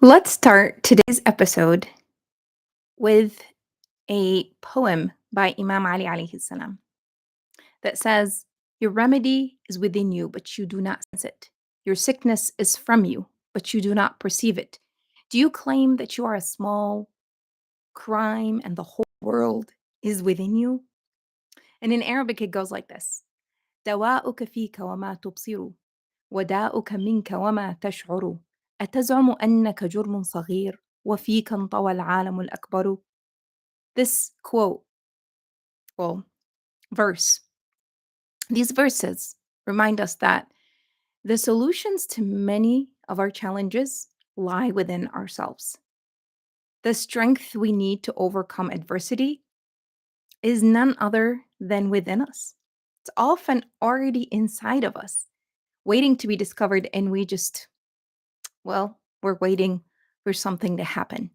Let's start today's episode with a poem by Imam Ali alayhi salam that says, "Your remedy is within you, but you do not sense it. Your sickness is from you, but you do not perceive it. Do you claim that you are a small crime and the whole world is within you?" And in Arabic, it goes like this: دواؤك فيك وما تبصر وداؤك منك وما تشعر أتزعم أنك جرم صغير وفيك انطوى العالم الأكبر. This quote, well, verse, these verses remind us that the solutions to many of our challenges lie within ourselves. The strength we need to overcome adversity is none other than within us. It's often already inside of us, waiting to be discovered, and we're waiting for something to happen.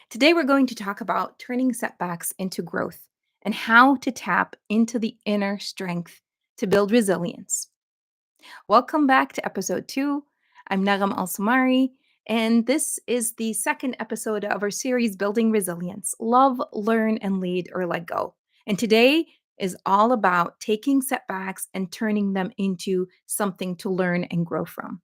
Today, we're going to talk about turning setbacks into growth and how to tap into the inner strength to build resilience. Welcome back to episode 2. I'm Nagam Al Samari, and this is the second episode of our series, Building Resilience: Love, Learn, and Lead, or Let Go. And today is all about taking setbacks and turning them into something to learn and grow from.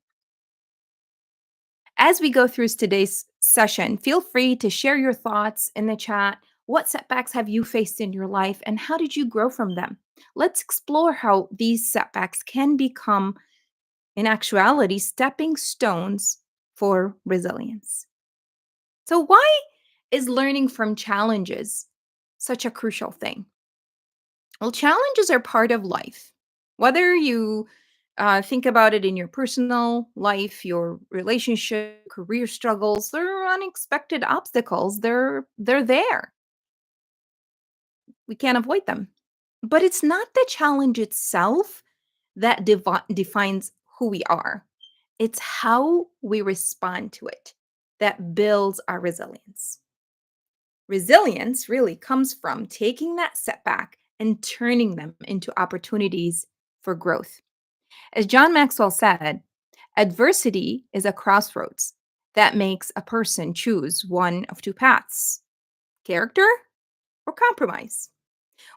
As we go through today's session, feel free to share your thoughts in the chat. What setbacks have you faced in your life, and how did you grow from them? Let's explore how these setbacks can become, in actuality, stepping stones for resilience. So, why is learning from challenges such a crucial thing? Well, challenges are part of life. Whether you think about it in your personal life, your relationship, career struggles, they're unexpected obstacles. They're there. We can't avoid them. But it's not the challenge itself that defines who we are. It's how we respond to it that builds our resilience. Resilience really comes from taking that setback and turning them into opportunities for growth. As John Maxwell said, adversity is a crossroads that makes a person choose one of two paths: character or compromise.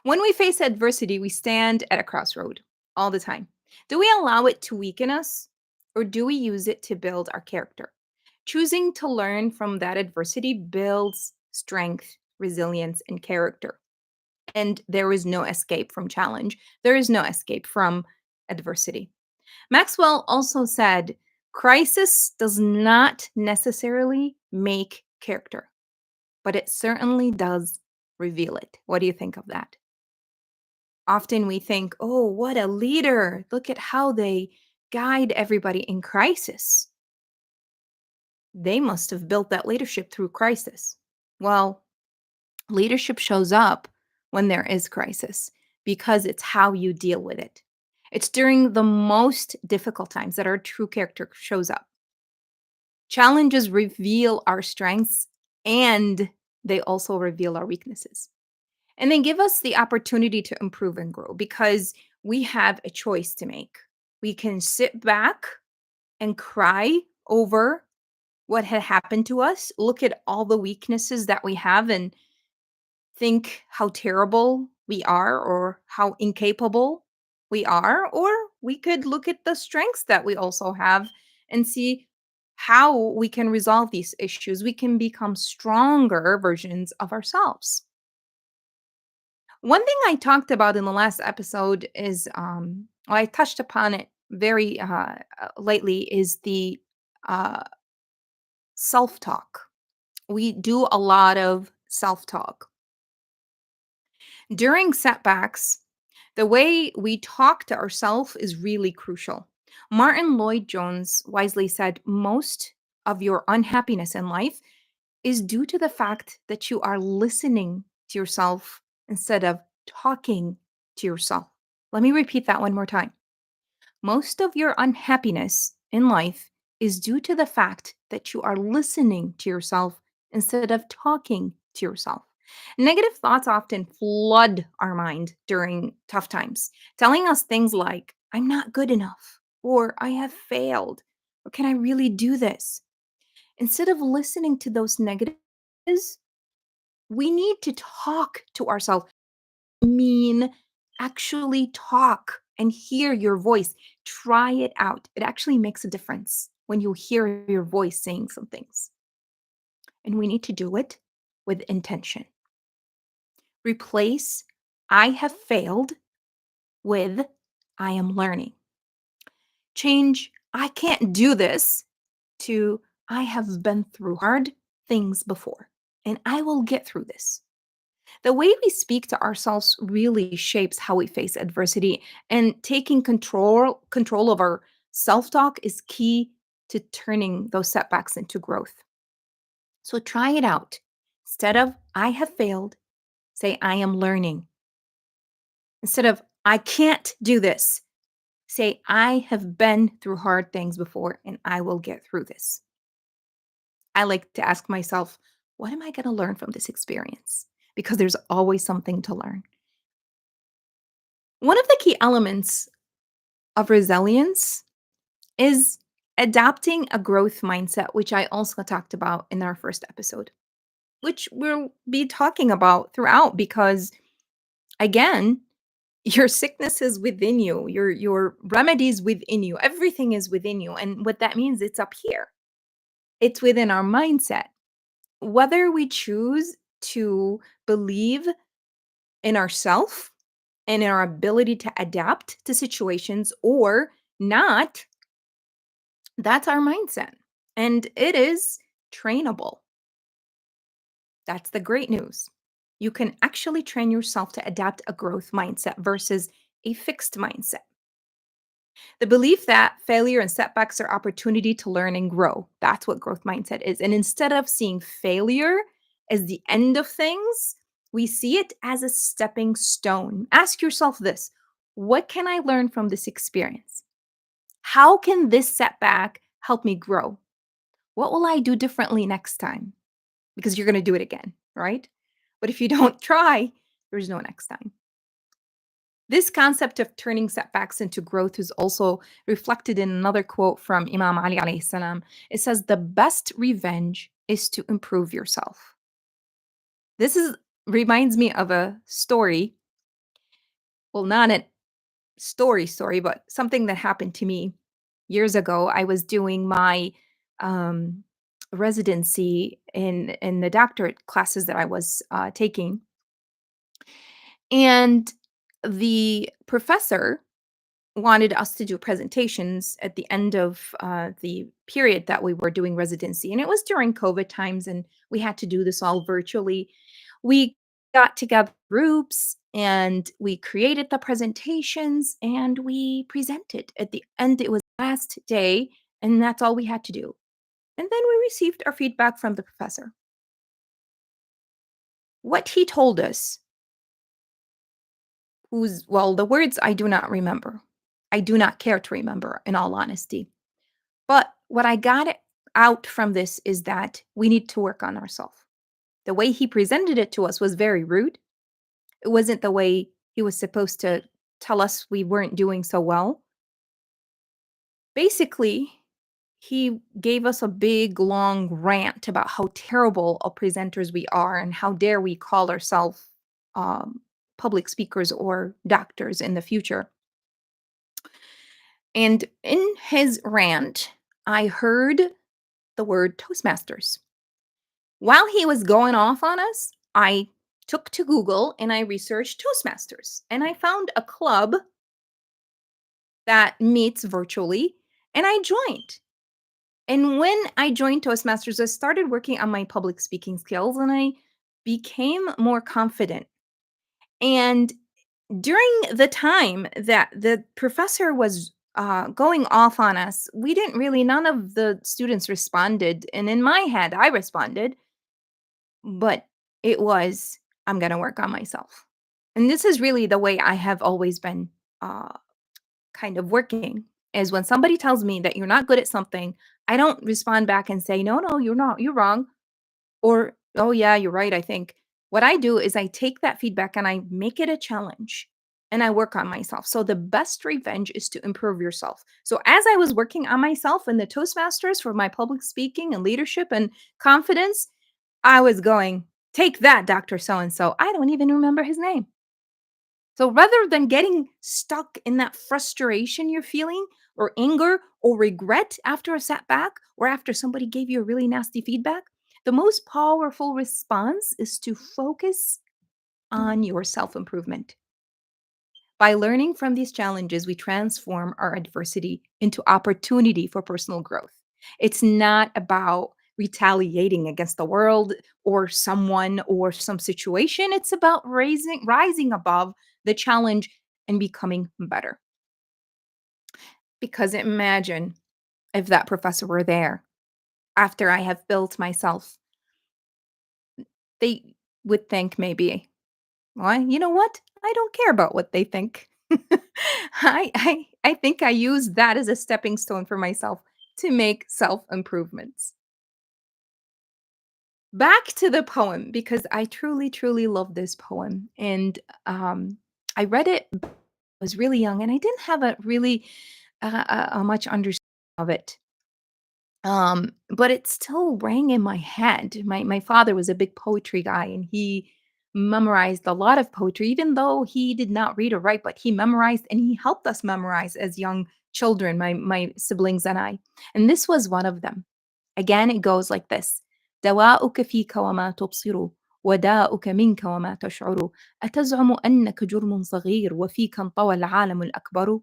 When we face adversity, we stand at a crossroad all the time. Do we allow it to weaken us, or do we use it to build our character? Choosing to learn from that adversity builds strength, resilience, and character. And there is no escape from challenge. There is no escape from adversity. Maxwell also said, crisis does not necessarily make character, but it certainly does reveal it. What do you think of that? Often we think, oh, what a leader. Look at how they guide everybody in crisis. They must have built that leadership through crisis. Well, leadership shows up when there is crisis because it's how you deal with it. It's during the most difficult times that our true character shows up. Challenges reveal our strengths, and they also reveal our weaknesses. And they give us the opportunity to improve and grow because we have a choice to make. We can sit back and cry over what had happened to us, look at all the weaknesses that we have, and think how terrible we are or how incapable we are. Or we could look at the strengths that we also have and see how we can resolve these issues. We can become stronger versions of ourselves. One thing I talked about in the last episode is, well, I touched upon it very lately, is the uh, self talk. We do a lot of self talk. During setbacks, the way we talk to ourselves is really crucial. Martin Lloyd Jones wisely said, most of your unhappiness in life is due to the fact that you are listening to yourself instead of talking to yourself. Let me repeat that one more time. Most of your unhappiness in life is due to the fact that you are listening to yourself instead of talking to yourself. Negative thoughts often flood our mind during tough times, telling us things like, I'm not good enough, or I have failed, or can I really do this? Instead of listening to those negatives, we need to talk to ourselves. Mean, actually talk and hear your voice. Try it out. It actually makes a difference when you hear your voice saying some things. And we need to do it with intention. Replace I have failed with I am learning. Change I can't do this to I have been through hard things before and I will get through this. The way we speak to ourselves really shapes how we face adversity, and taking control of our self-talk is key to turning those setbacks into growth. So try it out. Instead of I have failed, say I am learning. Instead of I can't do this, say I have been through hard things before and I will get through this. I like to ask myself, what am I going to learn from this experience? Because there's always something to learn. One of the key elements of resilience is adopting a growth mindset, which I also talked about in our first episode, which we'll be talking about throughout because, again, your sickness is within you, your remedies within you, everything is within you. And what that means, it's up here. It's within our mindset. Whether we choose to believe in ourself and in our ability to adapt to situations or not, that's our mindset. And it is trainable. That's the great news. You can actually train yourself to adapt a growth mindset versus a fixed mindset. The belief that failure and setbacks are opportunity to learn and grow. That's what growth mindset is. And instead of seeing failure as the end of things, we see it as a stepping stone. Ask yourself this: what can I learn from this experience? How can this setback help me grow? What will I do differently next time? Because you're going to do it again, right? But if you don't try, there's no next time. This concept of turning setbacks into growth is also reflected in another quote from Imam Ali alayhi salam. It says, "The best revenge is to improve yourself." This is reminds me of a story. Well, not a story, but something that happened to me years ago. I was doing my um, residency in the doctorate classes that I was taking, and the professor wanted us to do presentations at the end of the period that we were doing residency. And it was during COVID times, and we had to do this all virtually. We got together groups and we created the presentations and we presented. At the end, it was last day, and that's all we had to do. And then we received our feedback from the professor. What he told us was, well, the words I do not remember. I do not care to remember, in all honesty. But what I got out from this is that we need to work on ourselves. The way he presented it to us was very rude. It wasn't the way he was supposed to tell us we weren't doing so well. Basically, he gave us a big, long rant about how terrible of presenters we are and how dare we call ourselves um, public speakers or doctors in the future. And in his rant, I heard the word Toastmasters. While he was going off on us, I took to Google and I researched Toastmasters. And I found a club that meets virtually and I joined. And when I joined Toastmasters, I started working on my public speaking skills and I became more confident. And during the time that the professor was going off on us, we didn't really, none of the students responded. And in my head, I responded, but it was, I'm going to work on myself. And this is really the way I have always been uh, kind of working is when somebody tells me that you're not good at something, I don't respond back and say, no, no, you're not, you're wrong. Or, oh, yeah, you're right, I think. What I do is I take that feedback and I make it a challenge. and I work on myself. So the best revenge is to improve yourself. So as I was working on myself in the Toastmasters for my public speaking and leadership and confidence, I was going, take that, Dr. So and so. I don't even remember his name. So rather than getting stuck in that frustration you're feeling, or anger, or regret after a setback, or after somebody gave you a really nasty feedback, the most powerful response is to focus on your self improvement. By learning from these challenges, we transform our adversity into opportunity for personal growth. It's not about retaliating against the world or someone or some situation. It's about rising above the challenge and becoming better. Because imagine if that professor were there after I have built myself, they would think maybe, well, you know what? I don't care about what they think. I think I use that as a stepping stone for myself to make self improvements. Back to the poem because I truly, truly love this poem, and I read it. I was really young, and I didn't have a really a much understanding of it. But it still rang in my head. My father was a big poetry guy, and he memorized a lot of poetry, even though he did not read or write, but he memorized and he helped us memorize as young children, my siblings and I. And this was one of them. Again, it goes like this: دواؤك فيك وما تبصر وداؤك منك وما تشعر أتزعم أنك جرم صغير وفيك انطوى العالم الأكبر.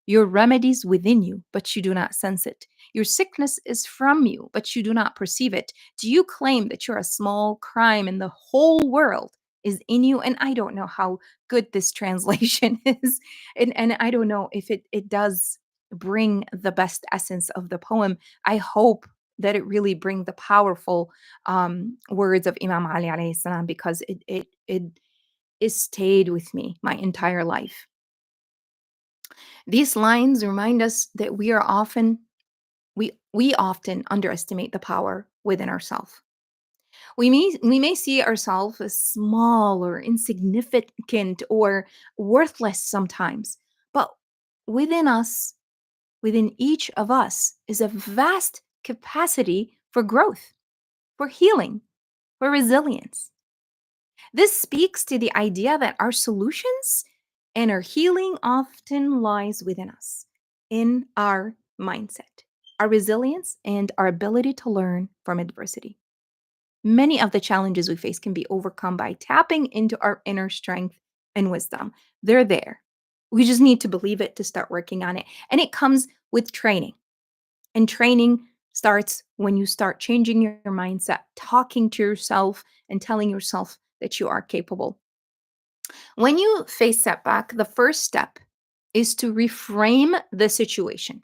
Your remedies within you, but you do not sense it. Your sickness is from you, but you do not perceive it. Do you claim that you're a small crime and the whole world is in you? And I don't know how good this translation is. And I don't know if it does bring the best essence of the poem. I hope that it really bring the powerful words of Imam Ali alayhi salam, because it is stayed with me my entire life. These lines remind us that we often underestimate the power within ourselves. We may see ourselves as small or insignificant or worthless sometimes, but within us, within each of us, is a vast capacity for growth, for healing, for resilience. This speaks to the idea that our solutions and our healing often lies within us, in our mindset, our resilience, and our ability to learn from adversity. Many of the challenges we face can be overcome by tapping into our inner strength and wisdom. They're there. We just need to believe it to start working on it. And it comes with training. And training starts when you start changing your mindset, talking to yourself, and telling yourself that you are capable. When you face setback, the first step is to reframe the situation.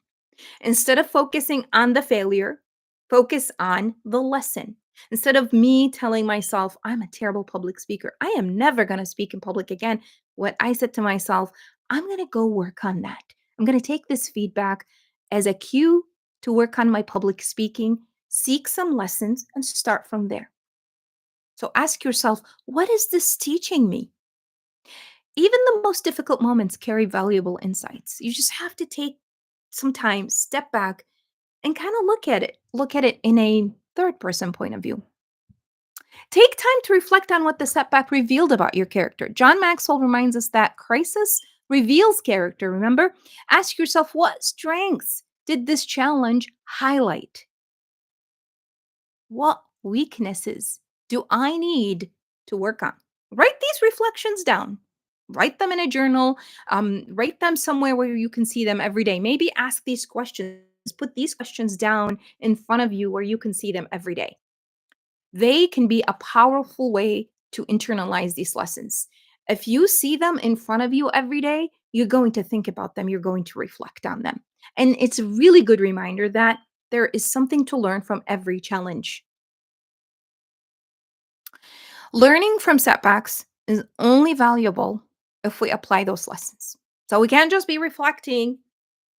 Instead of focusing on the failure, focus on the lesson. Instead of me telling myself, I'm a terrible public speaker, I am never going to speak in public again, what I said to myself, I'm going to go work on that. I'm going to take this feedback as a cue to work on my public speaking, seek some lessons, and start from there. So ask yourself, what is this teaching me? Even the most difficult moments carry valuable insights. You just have to take some time, step back, and kind of look at it in a third person point of view. Take time to reflect on what the setback revealed about your character. John Maxwell reminds us that crisis reveals character. Remember, ask yourself, what strengths did this challenge highlight? What weaknesses do I need to work on? Write these reflections down. Write them in a journal. Write them somewhere where you can see them every day. Maybe ask these questions. Put these questions down in front of you where you can see them every day. They can be a powerful way to internalize these lessons. If you see them in front of you every day, you're going to think about them, you're going to reflect on them. And it's a really good reminder that there is something to learn from every challenge. Learning from setbacks is only valuable if we apply those lessons. So we can't just be reflecting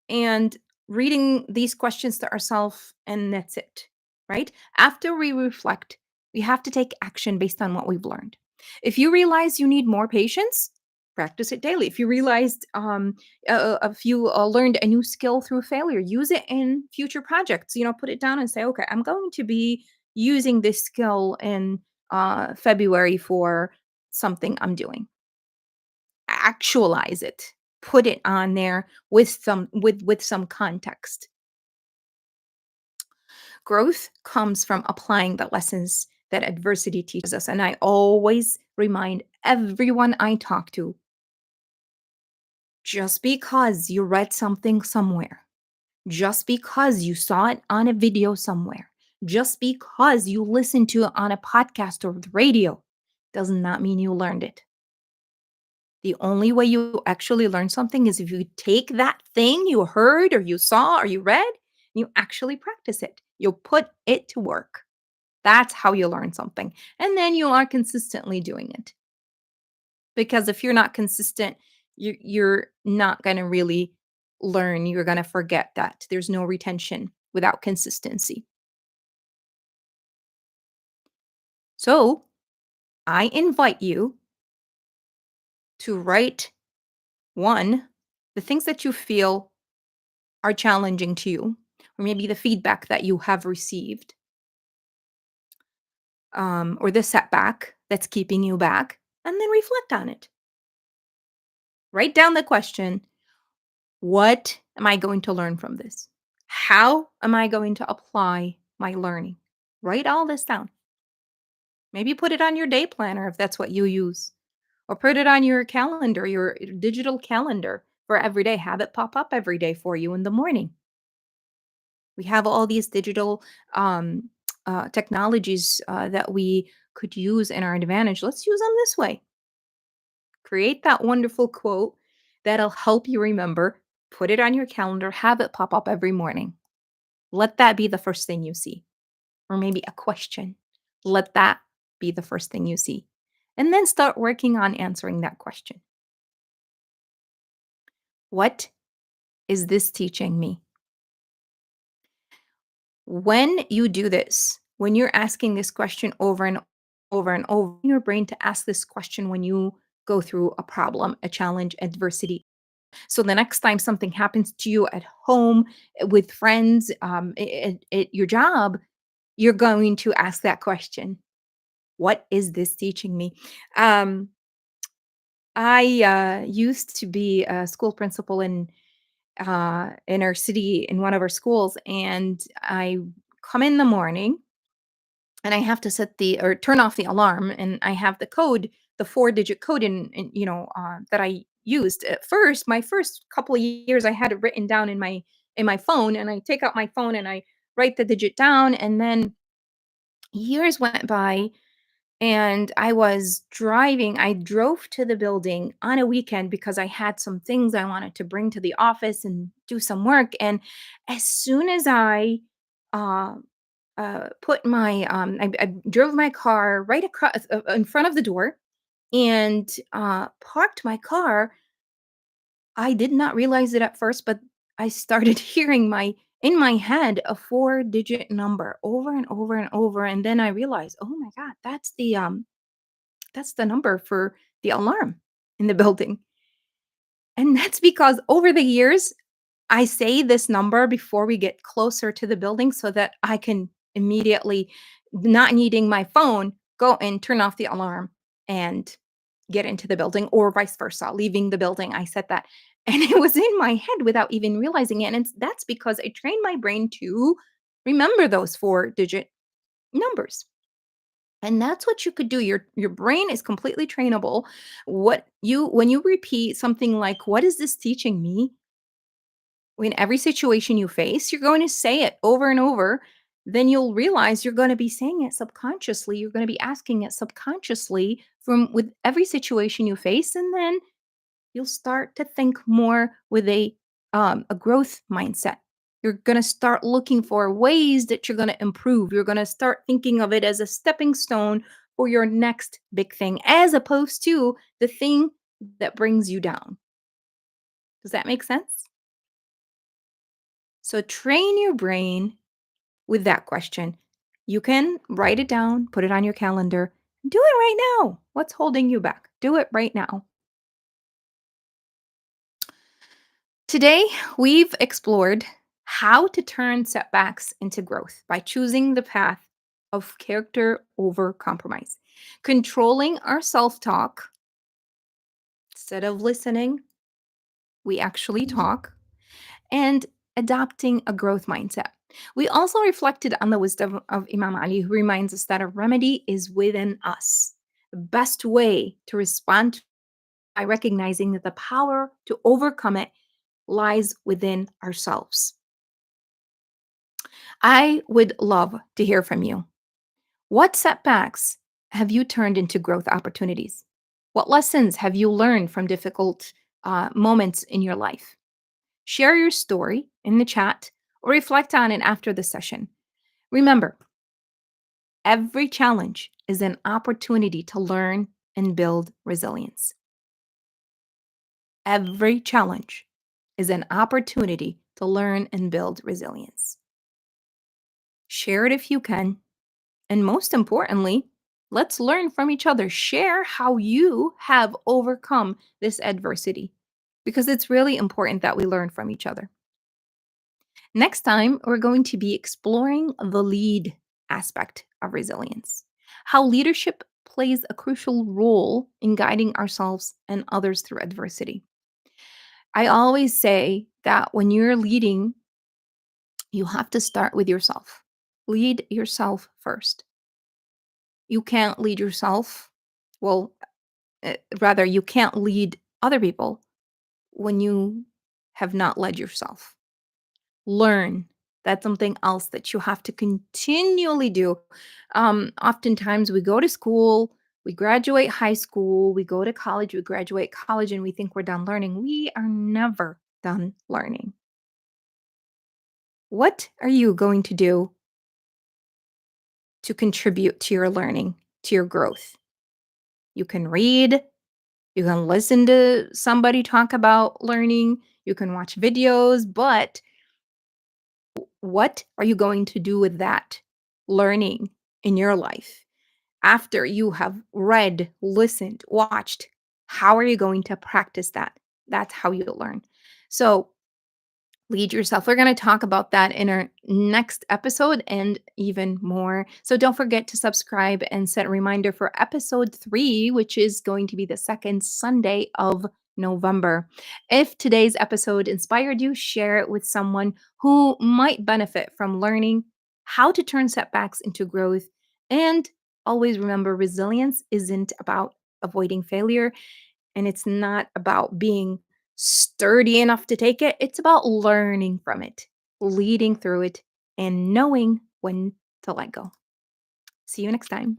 and reading these questions to ourselves and that's it, right? After we reflect, we have to take action based on what we've learned. If you realize you need more patience, practice it daily. If you realized if you learned a new skill through failure, use it in future projects. Put it down and say, okay, I'm going to be using this skill in February for something I'm doing. Actualize it. Put it on there with some context. Growth comes from applying the lessons that adversity teaches us. And I always remind everyone I talk to, just because you read something somewhere, just because you saw it on a video somewhere, just because you listened to it on a podcast or the radio, does not mean you learned it. The only way you actually learn something is if you take that thing you heard or you saw or you read, and you actually practice it. You put it to work. That's how you learn something. And then you are consistently doing it. Because if you're not consistent, you're not going to really learn. You're going to forget that. There's no retention without consistency. So I invite you to write one, the things that you feel are challenging to you, or maybe the feedback that you have received, or the setback that's keeping you back, and then reflect on it. Write down the question: what am I going to learn from this? How am I going to apply my learning? Write all this down. Maybe put it on your day planner if that's what you use, or put it on your calendar, your digital calendar for every day. Have it pop up every day for you in the morning. We have all these digital technologies that we could use in our advantage. Let's use them this way. Create that wonderful quote that'll help you remember. Put it on your calendar. Have it pop up every morning. Let that be the first thing you see. Or maybe a question. Let that be the first thing you see. And then start working on answering that question. What is this teaching me? When you do this, when you're asking this question over and over and over, your brain to ask this question when you go through a problem, a challenge, adversity. So the next time something happens to you at home, with friends, at your job, you're going to ask that question. What is this teaching me? Um, I used to be a school principal in our city in one of our schools, and I come in the morning and I have to set the or turn off the alarm, and I have the code, the 4-digit code that I used. At first, my first couple of years, I had it written down in my phone, and I take out my phone and I write the digit down, and then years went by and I drove to the building on a weekend because I had some things I wanted to bring to the office and do some work. And as soon as I uh, I drove my car right across in front of the door and parked my car. I did not realize it at first, but I started hearing in my head a 4-digit number over and over and over. And then I realized, oh my God, that's the number for the alarm in the building. And that's because over the years, I say this number before we get closer to the building so that I can immediately, not needing my phone, go and turn off the alarm and get into the building, or vice versa, leaving the building. I said that. And it was in my head without even realizing it. And that's because I trained my brain to remember those 4-digit numbers. And that's what you could do. Your brain is completely trainable. When you repeat something like, what is this teaching me? In every situation you face, you're going to say it over and over. Then you'll realize you're going to be saying it subconsciously. You're going to be asking it subconsciously from with every situation you face. And then you'll start to think more with a growth mindset. You're going to start looking for ways that you're going to improve. You're going to start thinking of it as a stepping stone for your next big thing, as opposed to the thing that brings you down. Does that make sense? So train your brain with that question. You can write it down, put it on your calendar. Do it right now. What's holding you back? Do it right now. Today, we've explored how to turn setbacks into growth by choosing the path of character over compromise, controlling our self talk instead of listening, we actually talk, and adopting a growth mindset. We also reflected on the wisdom of Imam Ali, who reminds us that a remedy is within us. The best way to respond by recognizing that the power to overcome it lies within ourselves. I would love to hear from you. What setbacks have you turned into growth opportunities? What lessons have you learned from difficult moments in your life? Share your story in the chat or reflect on it after the session. Remember, every challenge is an opportunity to learn and build resilience. Every challenge is an opportunity to learn and build resilience. Share it if you can. And most importantly, let's learn from each other. Share how you have overcome this adversity because it's really important that we learn from each other. Next time, we're going to be exploring the lead aspect of resilience, how leadership plays a crucial role in guiding ourselves and others through adversity. I always say that when you're leading, you have to start with yourself. Lead yourself first. You can't lead yourself. Well, rather, you can't lead other people when you have not led yourself. Learn. That's something else that you have to continually do. Oftentimes, we go to school, we graduate high school, we go to college, we graduate college, and we think we're done learning. We are never done learning. What are you going to do to contribute to your learning, to your growth? You can read, you can listen to somebody talk about learning, you can watch videos, but what are you going to do with that learning in your life after you have read, listened, watched? How are you going to practice that? That's how you learn. So, lead yourself. We're going to talk about that in our next episode and even more. So don't forget to subscribe and set a reminder for episode 3, which is going to be the second Sunday of November. If today's episode inspired you, share it with someone who might benefit from learning how to turn setbacks into growth. And always remember, resilience isn't about avoiding failure, and it's not about being sturdy enough to take it. It's about learning from it, leading through it, and knowing when to let go. See you next time.